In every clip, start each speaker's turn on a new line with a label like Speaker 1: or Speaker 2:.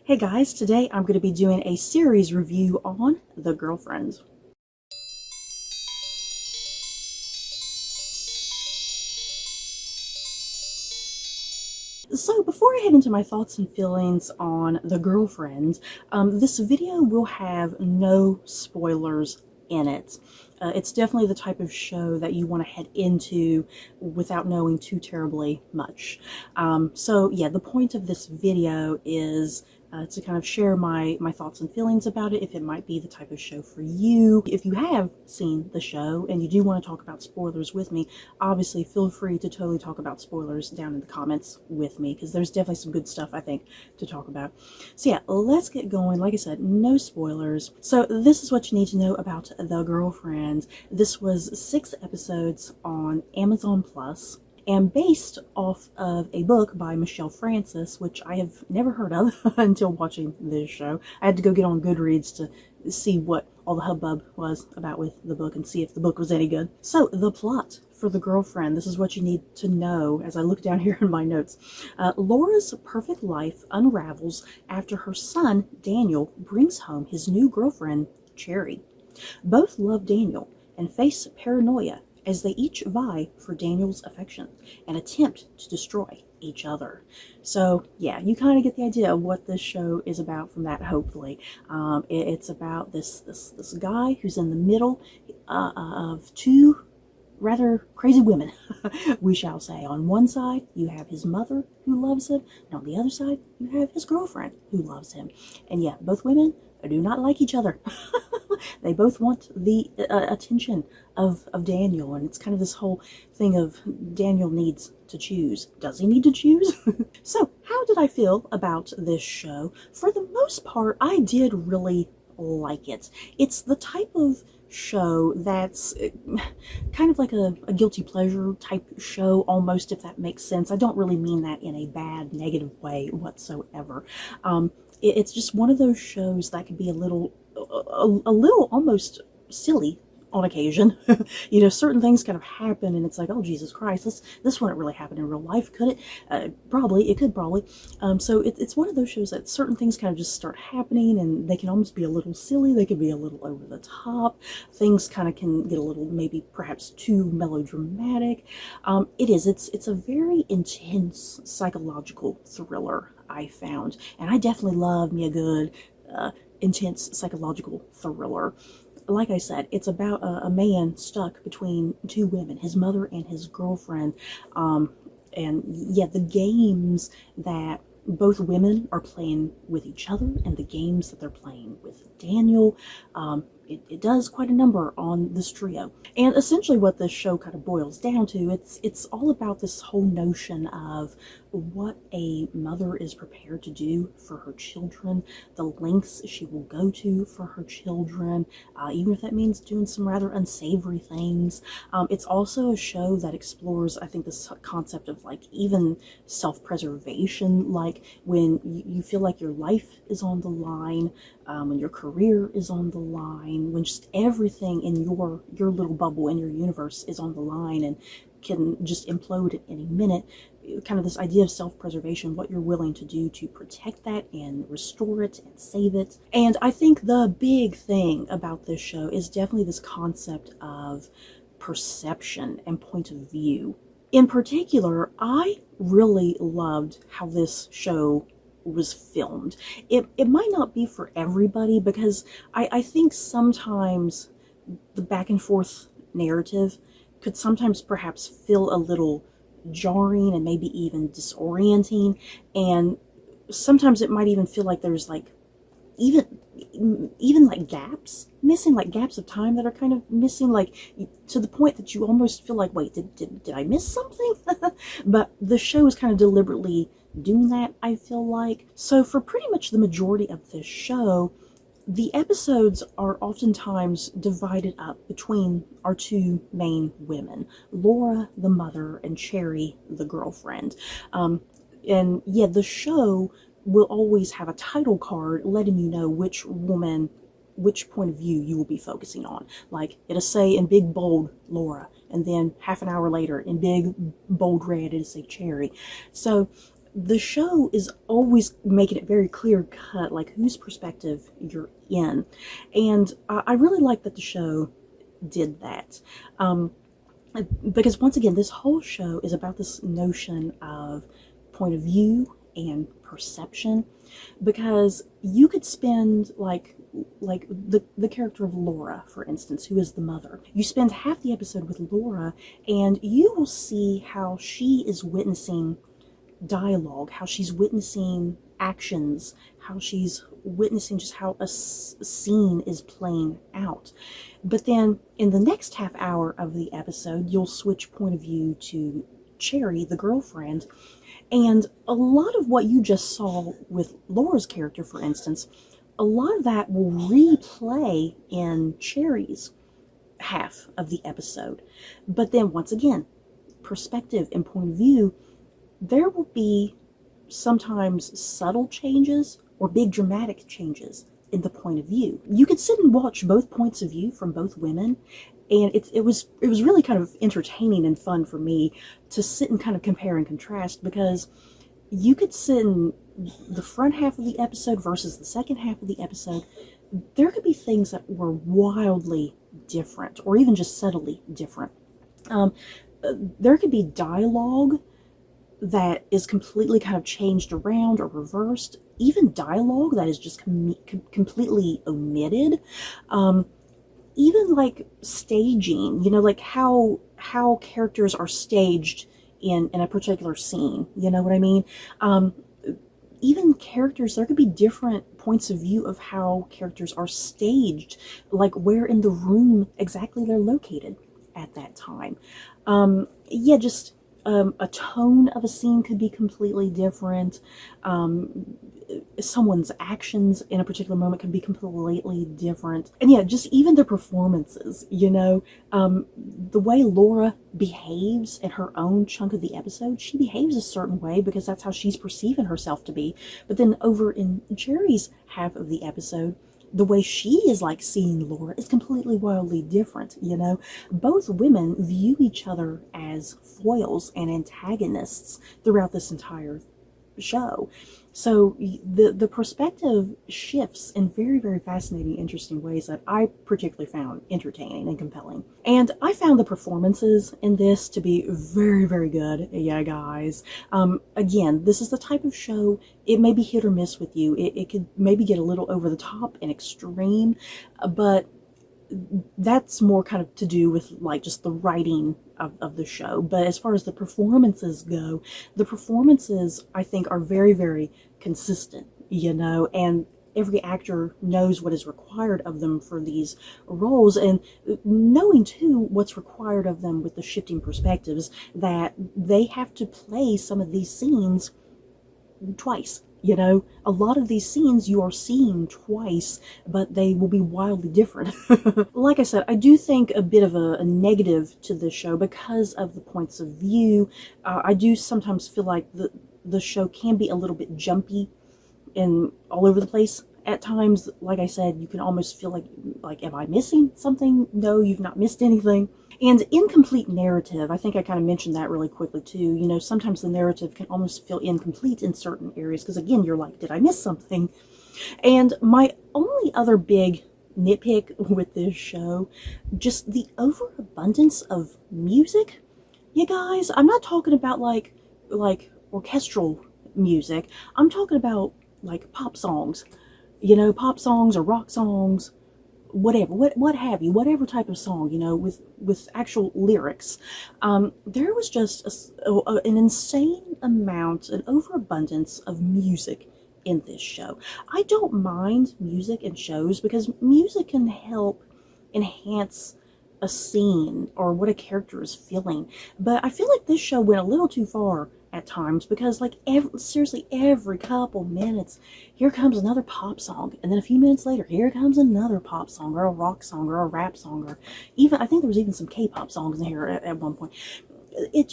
Speaker 1: Hey guys, today I'm going to be doing a series review on The Girlfriend. So before I head into my thoughts and feelings on The Girlfriend, this video will have no spoilers in it. It's definitely the type of show that you want to head into without knowing too terribly much. So yeah, the point of this video is to kind of share my thoughts and feelings about it, if it might be the type of show for you. If you have seen the show and you do want to talk about spoilers with me, obviously feel free to totally talk about spoilers down in the comments with me, because there's definitely some good stuff, I think, to talk about. So yeah, let's get going. Like I said, no spoilers. So this is what you need to know about The Girlfriend. This was 6 episodes on Amazon Plus, and based off of a book by Michelle Francis, which I have never heard of until watching this show. I had to go get on Goodreads to see what all the hubbub was about with the book and see if the book was any good. So, the plot for The Girlfriend. This is what you need to know as I look down here in my notes. Laura's perfect life unravels after her son, Daniel, brings home his new girlfriend, Cherry. Both love Daniel and face paranoia as they each vie for Daniel's affection and attempt to destroy each other. So yeah, you kind of get the idea of what this show is about from that, hopefully. It's about this guy who's in the middle of two rather crazy women, we shall say. On one side, you have his mother who loves him, and on the other side, you have his girlfriend who loves him. And yeah, both women do not like each other. They both want the attention of Daniel, and it's kind of this whole thing of Daniel needs to choose. Does he need to choose? So, how did I feel about this show? For the most part, I did really like it. It's the type of show that's kind of like a guilty pleasure type show, almost, if that makes sense. I don't really mean that in a bad, negative way whatsoever. It's just one of those shows that can be a little almost silly on occasion. You know, certain things kind of happen and it's like, oh Jesus Christ, this wouldn't really happen in real life, could it? Probably, it could probably. So it's one of those shows that certain things kind of just start happening and they can almost be a little silly, they can be a little over the top, things kind of can get a little, maybe perhaps too melodramatic. It's a very intense psychological thriller, I found, and I definitely love me a good intense psychological thriller. Like I said, it's about a man stuck between two women, his mother and his girlfriend. And yeah, the games that both women are playing with each other and the games that they're playing with Daniel, it does quite a number on this trio. And essentially what this show kind of boils down to, it's all about this whole notion of what a mother is prepared to do for her children, the lengths she will go to for her children, even if that means doing some rather unsavory things. It's also a show that explores, I think, this concept of like even self-preservation, like when you feel like your life is on the line, when your career is on the line, when just everything in your little bubble in your universe is on the line and can just implode at any minute. Kind of this idea of self-preservation, what you're willing to do to protect that and restore it and save it. And I think the big thing about this show is definitely this concept of perception and point of view. In particular, I really loved how this show was filmed. It might not be for everybody, because I think sometimes the back and forth narrative could sometimes perhaps feel a little jarring and maybe even disorienting, and sometimes it might even feel like there's like even like gaps missing, like gaps of time that are kind of missing, like to the point that you almost feel like, wait, did I miss something? But the show is kind of deliberately doing that, I feel like. So for pretty much the majority of this show, the episodes are oftentimes divided up between our two main women, Laura, the mother, and Cherry, the girlfriend. And yeah, the show will always have a title card letting you know which woman, which point of view you will be focusing on. Like, it'll say in big bold, Laura, and then half an hour later in big bold red it'll say Cherry. So the show is always making it very clear cut, like whose perspective you're in. And I really like that the show did that. Because once again, this whole show is about this notion of point of view and perception, because you could spend like the character of Laura, for instance, who is the mother. You spend half the episode with Laura and you will see how she is witnessing dialogue, how she's witnessing actions, how she's witnessing just how a scene is playing out. But then in the next half hour of the episode, you'll switch point of view to Cherry, the girlfriend, and a lot of what you just saw with Laura's character, for instance, a lot of that will replay in Cherry's half of the episode. But then once again, perspective and point of view, there will be sometimes subtle changes or big dramatic changes in the point of view. You could sit and watch both points of view from both women, and it was really kind of entertaining and fun for me to sit and kind of compare and contrast, because you could sit in the front half of the episode versus the second half of the episode. There could be things that were wildly different, or even just subtly different. There could be dialogue that is completely kind of changed around or reversed, even dialogue that is just completely omitted. Even like staging, you know, like how characters are staged in a particular scene, you know what I mean? Even characters, there could be different points of view of how characters are staged, like where in the room exactly they're located at that time. Yeah, just a tone of a scene could be completely different. Someone's actions in a particular moment can be completely different. And yeah, just even the performances, you know, the way Laura behaves in her own chunk of the episode, she behaves a certain way because that's how she's perceiving herself to be. But then over in Cherry's half of the episode, the way she is like seeing Laura is completely wildly different, you know. Both women view each other as foils and antagonists throughout this entire show. So the perspective shifts in very, very fascinating, interesting ways that I particularly found entertaining and compelling. And I found the performances in this to be very, very good. Yeah, guys. Again, this is the type of show, it may be hit or miss with you. It could maybe get a little over the top and extreme, but that's more kind of to do with like just the writing of the show. But as far as the performances go, the performances I think are very, very consistent, you know, and every actor knows what is required of them for these roles, and knowing too what's required of them with the shifting perspectives, that they have to play some of these scenes twice. You know, a lot of these scenes you are seeing twice, but they will be wildly different. Like I said, I do think a bit of a negative to this show because of the points of view. I do sometimes feel like the show can be a little bit jumpy and all over the place at times. Like I said, you can almost feel like, am I missing something? No, you've not missed anything. And incomplete narrative, I think I kind of mentioned that really quickly too. You know, sometimes the narrative can almost feel incomplete in certain areas because, again, you're like, did I miss something? And my only other big nitpick with this show, just the overabundance of music. You guys, I'm not talking about like orchestral music. I'm talking about like pop songs, you know, pop songs or rock songs, whatever, what have you, whatever type of song, you know, with actual lyrics. There was just an insane amount, an overabundance of music in this show. I don't mind music in shows because music can help enhance a scene or what a character is feeling. But I feel like this show went a little too far at times, because like seriously every couple minutes here comes another pop song, and then a few minutes later here comes another pop song or a rock song or a rap song, or even I think there was even some K-pop songs in here at one point. It's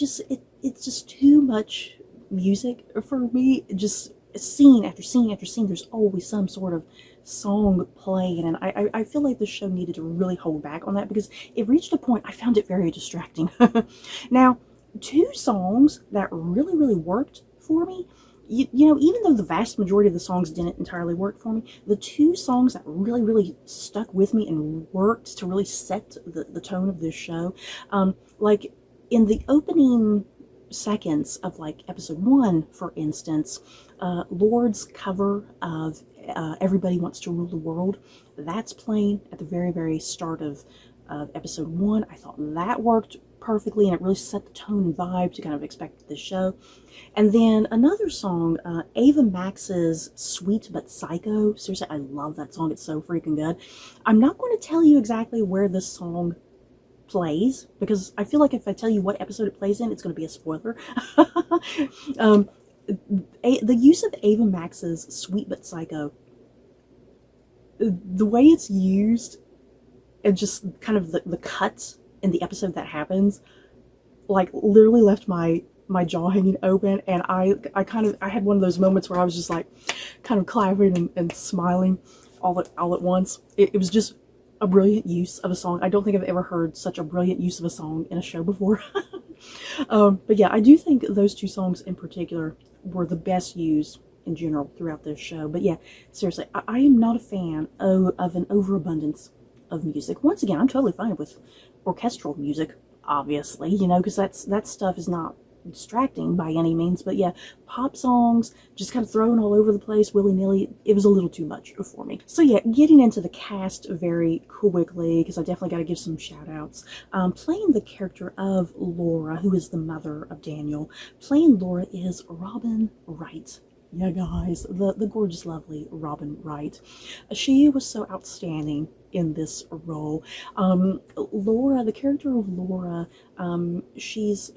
Speaker 1: just too much music for me. Just scene after scene after scene, there's always some sort of song playing, and I feel like this show needed to really hold back on that, because it reached a point I found it very distracting. Now, two songs that really, really worked for me you know, even though the vast majority of the songs didn't entirely work for me, the two songs that really stuck with me and worked to really set the tone of this show, like in the opening seconds of like episode 1, for instance, Lord's cover of Everybody Wants to Rule the World, that's playing at the very start of episode 1. I thought that worked perfectly, and it really set the tone and vibe to kind of expect this show. And then another song, Ava Max's Sweet But Psycho. Seriously, I love that song. It's so freaking good. I'm not going to tell you exactly where this song plays, because I feel like if I tell you what episode it plays in, it's going to be a spoiler. The use of Ava Max's Sweet But Psycho, the way it's used, and just kind of the cut in the episode that happens, like literally left my jaw hanging open, and I had one of those moments where I was just like kind of clapping and smiling all at once. It was just a brilliant use of a song. I don't think I've ever heard such a brilliant use of a song in a show before. But yeah, I do think those two songs in particular were the best used in general throughout this show. But yeah, seriously, I am not a fan of an overabundance of music. Once again, I'm totally fine with orchestral music, obviously, you know, because that stuff is not distracting by any means. But yeah, pop songs just kind of thrown all over the place willy-nilly, it was a little too much for me. So yeah, getting into the cast very quickly, because I definitely got to give some shout outs. Playing the character of Laura, who is the mother of Daniel, playing Laura is Robin Wright. Yeah, guys, the gorgeous, lovely Robin Wright. She was so outstanding in this role. Laura, the character of Laura, she's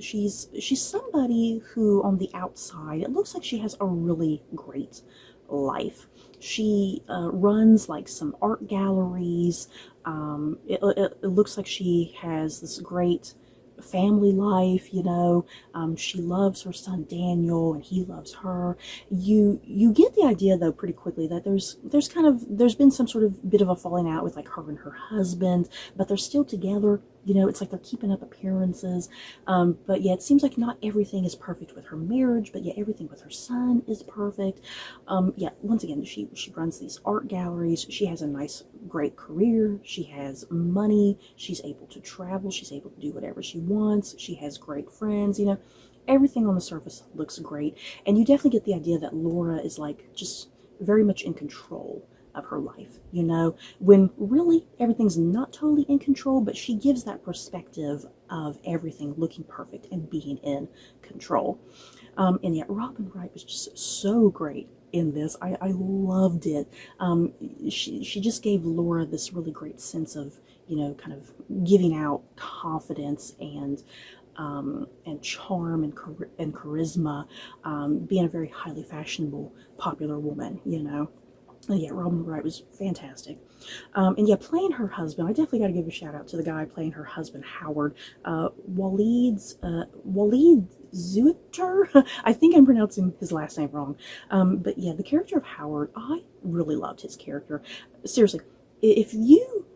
Speaker 1: somebody who on the outside, it looks like she has a really great life. She runs like some art galleries. It looks like she has this great family life, you know. She loves her son Daniel, and he loves her. You get the idea though pretty quickly that there's been some sort of bit of a falling out with like her and her husband, but they're still together. You know, it's like they're keeping up appearances. But yeah, it seems like not everything is perfect with her marriage, but yeah, everything with her son is perfect. Yeah, once again, she runs these art galleries. She has a nice, great career. She has money. She's able to travel. She's able to do whatever she wants. She has great friends, you know. Everything on the surface looks great. And you definitely get the idea that Laura is like just very much in control of her life, you know, when really everything's not totally in control, but she gives that perspective of everything looking perfect and being in control. And yet Robin Wright was just so great in this. I loved it. She just gave Laura this really great sense of, you know, kind of giving out confidence and charm and charisma, being a very highly fashionable, popular woman, you know. Yeah, Robin Wright was fantastic. And yeah, playing her husband, I definitely got to give a shout out to the guy playing her husband, Howard. Waleed Zuiter. I think I'm pronouncing his last name wrong. But yeah, the character of Howard, I really loved his character. Seriously, if you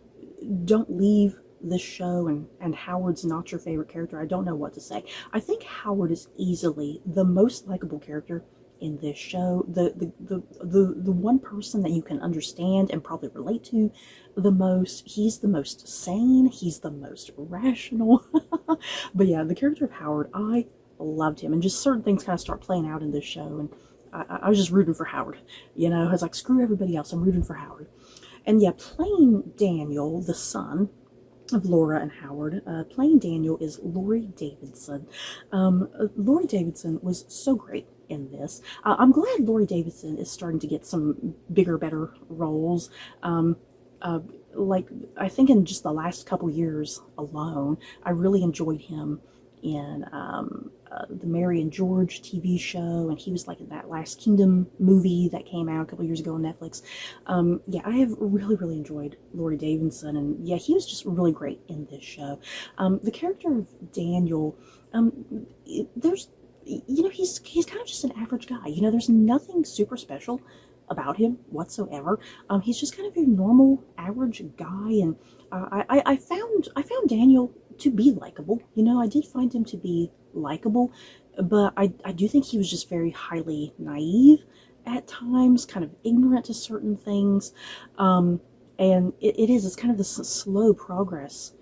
Speaker 1: don't leave this show and Howard's not your favorite character, I don't know what to say. I think Howard is easily the most likable character in this show, the one person that you can understand and probably relate to the most. He's the most sane, he's the most rational. But yeah, the character of Howard, I loved him, and just certain things kind of start playing out in this show, and I was just rooting for Howard, you know. I was like, screw everybody else, I'm rooting for Howard. And yeah, playing Daniel, the son of Laura and Howard, playing Daniel is Laurie Davidson. Laurie Davidson was so great in this. I'm glad Laurie Davidson is starting to get some bigger, better roles. Like, I think in just the last couple years alone, I really enjoyed him in the Mary and George TV show, and he was like in that Last Kingdom movie that came out a couple years ago on Netflix. Yeah, I have really enjoyed Laurie Davidson, and yeah, he was just really great in this show. The character of Daniel, there's, you know, he's kind of just an average guy. You know, there's nothing super special about him whatsoever. He's just kind of a normal, average guy, and I found Daniel to be likable. You know, I did find him to be likable, but I do think he was just very highly naive at times, kind of ignorant to certain things. And it's kind of this slow progress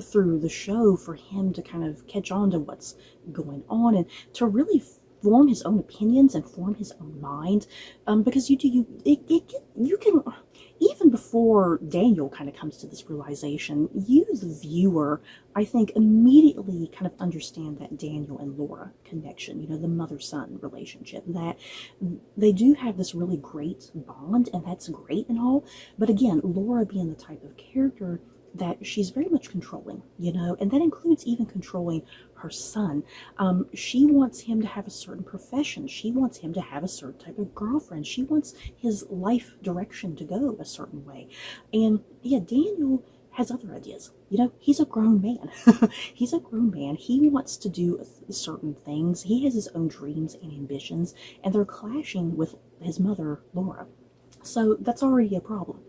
Speaker 1: through the show for him to kind of catch on to what's going on and to really form his own opinions and form his own mind. Because you can, even before Daniel kind of comes to this realization, you the viewer, I think, immediately kind of understand that Daniel and Laura connection, the mother-son relationship, that they do have this really great bond, and that's great and all. But again, Laura being the type of character that she's very much controlling, and that includes even controlling her son. She wants him to have a certain profession. She wants him to have a certain type of girlfriend. She wants his life direction to go a certain way. And yeah, Daniel has other ideas. He's a grown man. He's a grown man. He wants to do certain things. He has his own dreams and ambitions, and they're clashing with his mother, Laura. So that's already a problem.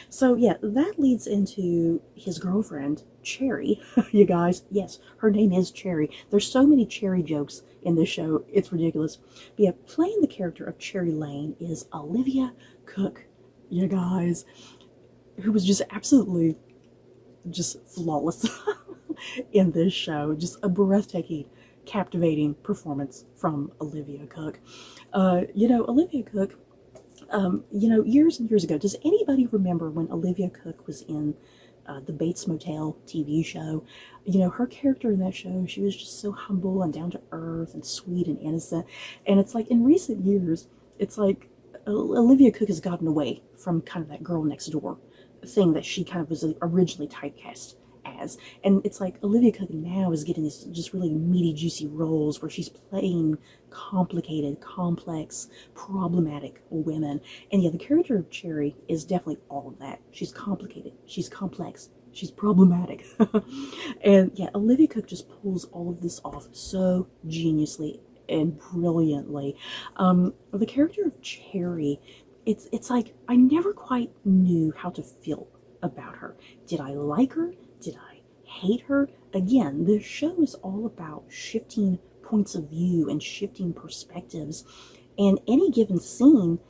Speaker 1: So yeah, that leads into his girlfriend, Cherry. You guys, yes, her name is Cherry. There's so many Cherry jokes in this show, it's ridiculous. But yeah, playing the character of Cherry Lane is Olivia Cooke, you guys, who was just absolutely just flawless in this show. Just a breathtaking, captivating performance from Olivia Cooke. Olivia Cooke, years and years ago, does anybody remember when Olivia Cooke was in the Bates Motel TV show? Her character in that show, she was just so humble and down to earth and sweet and innocent. And it's like in recent years, it's like Olivia Cooke has gotten away from kind of that girl next door thing that she kind of was originally typecast as. And it's like Olivia Cooke now is getting these just really meaty, juicy roles where she's playing complicated, complex, problematic women. And yeah, the character of Cherry is definitely all of that. She's complicated, she's complex, she's problematic. And yeah, Olivia Cooke just pulls all of this off so geniusly and brilliantly. The character of Cherry, it's like I never quite knew how to feel about her. Did I like her? Did I hate her? Again, this show is all about shifting points of view and shifting perspectives. And any given scene,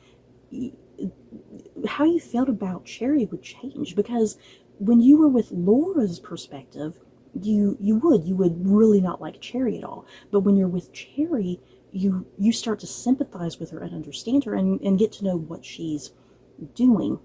Speaker 1: how you felt about Cherry would change, because when you were with Laura's perspective, you would really not like Cherry at all. But when you're with Cherry, you start to sympathize with her and understand her and get to know what she's doing,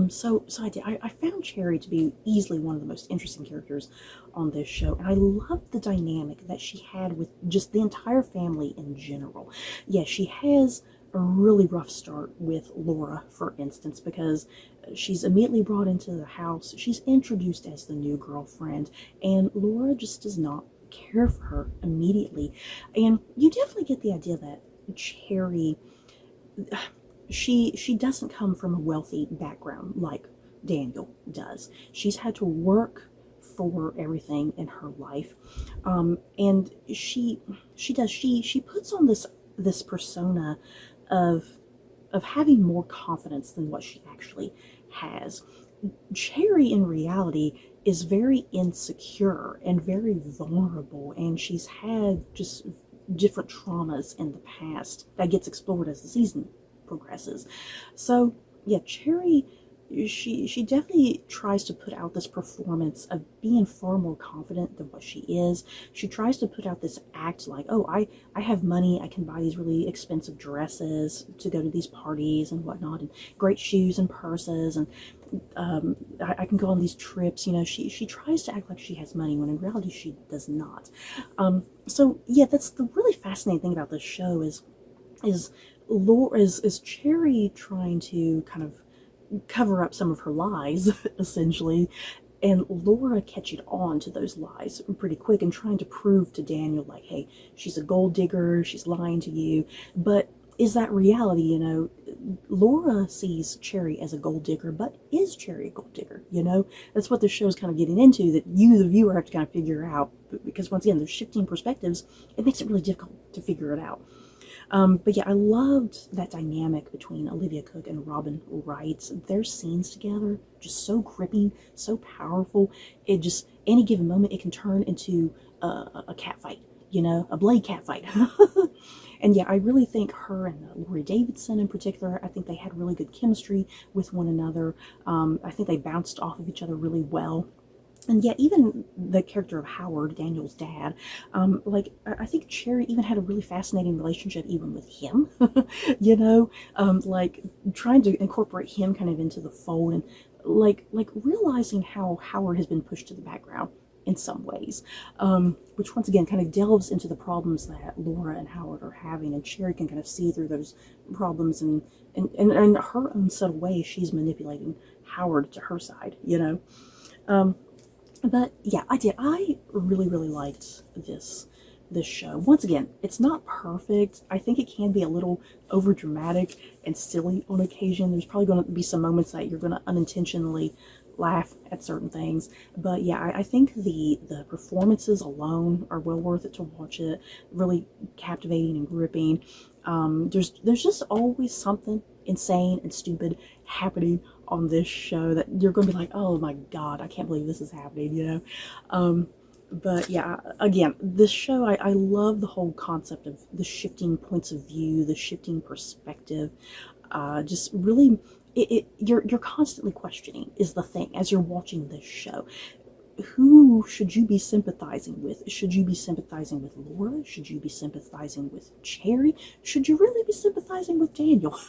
Speaker 1: So I found Cherry to be easily one of the most interesting characters on this show, and I loved the dynamic that she had with just the entire family in general. Yeah, she has a really rough start with Laura, for instance, because she's immediately brought into the house. She's introduced as the new girlfriend, and Laura just does not care for her immediately. And you definitely get the idea that Cherry, she doesn't come from a wealthy background like Daniel does. She's had to work for everything in her life, and she puts on this persona of having more confidence than what she actually has. Cherry in reality is very insecure and very vulnerable, and she's had just different traumas in the past that gets explored as the season progresses. So yeah, Cherry, she definitely tries to put out this performance of being far more confident than what she is. She tries to put out this act like, oh, I have money, I can buy these really expensive dresses to go to these parties and whatnot, and great shoes and purses, and I can go on these trips. She tries to act like she has money when in reality she does not. So yeah, that's the really fascinating thing about this show is Laura is Cherry trying to kind of cover up some of her lies, essentially, and Laura catching on to those lies pretty quick and trying to prove to Daniel, like, hey, she's a gold digger, she's lying to you. But is that reality? Laura sees Cherry as a gold digger, but is Cherry a gold digger? That's what the show's kind of getting into, that you, the viewer, have to kind of figure out, because once again, there's shifting perspectives. It makes it really difficult to figure it out. But yeah, I loved that dynamic between Olivia Cooke and Robin Wright. Their scenes together, just so gripping, so powerful. It just, any given moment, it can turn into a cat fight. you know, a blade cat fight. And yeah, I really think her and Laurie Davidson in particular, I think they had really good chemistry with one another. I think they bounced off of each other really well. And yet, even the character of Howard, Daniel's dad, like, I think Cherry even had a really fascinating relationship even with him, you know, like, trying to incorporate him kind of into the fold, and like realizing how Howard has been pushed to the background in some ways, which once again kind of delves into the problems that Laura and Howard are having, and Cherry can kind of see through those problems, and in her own subtle way, she's manipulating Howard to her side, you know. But yeah, I did. I really, really liked this show. Once again, it's not perfect. I think it can be a little over dramatic and silly on occasion. There's probably going to be some moments that you're going to unintentionally laugh at certain things. But yeah, I think the performances alone are well worth it to watch it. Really captivating and gripping. There's just always something insane and stupid happening on this show that you're going to be like, oh my god, I can't believe this is happening, you know. But yeah, again, this show, I love the whole concept of the shifting points of view, the shifting perspective. Just really, you're constantly questioning is the thing as you're watching this show. Who should you be sympathizing with? Should you be sympathizing with Laura? Should you be sympathizing with Cherry? Should you really be sympathizing with Daniel?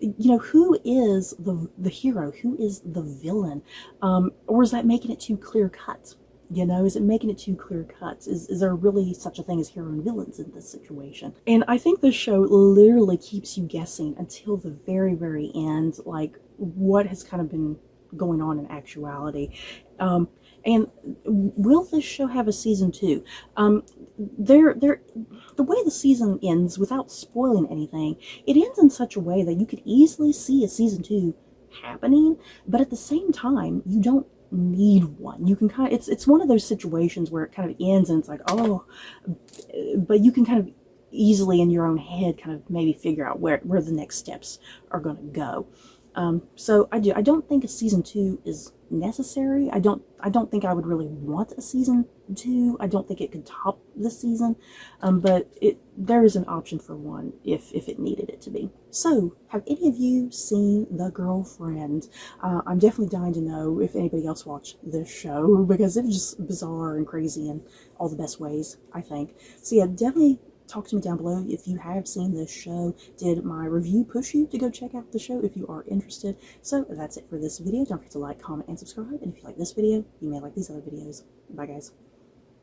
Speaker 1: You know, who is the hero? Who is the villain? Or is that making it too clear cut? You know, is it making it too clear cut? Is there really such a thing as hero and villains in this situation? And I think this show literally keeps you guessing until the very, very end, like what has kind of been going on in actuality. And will this show have a season 2? The way the season ends, without spoiling anything, it ends in such a way that you could easily see a season 2 happening, but at the same time, you don't need one. You can kind of, it's one of those situations where it kind of ends and it's like, oh, but you can kind of easily in your own head kind of maybe figure out where the next steps are going to go. So I don't think a season 2 is necessary. I don't think I would really want a season 2. I don't think it could top this season. But there is an option for one if it needed it to be. So, have any of you seen The Girlfriend? I'm definitely dying to know if anybody else watched this show, because it was just bizarre and crazy in all the best ways, I think. So yeah, definitely talk to me down below if you have seen this show. Did my review push you to go check out the show if you are interested? So that's it for this video. Don't forget to like, comment, and subscribe. And if you like this video, you may like these other videos. Bye, guys.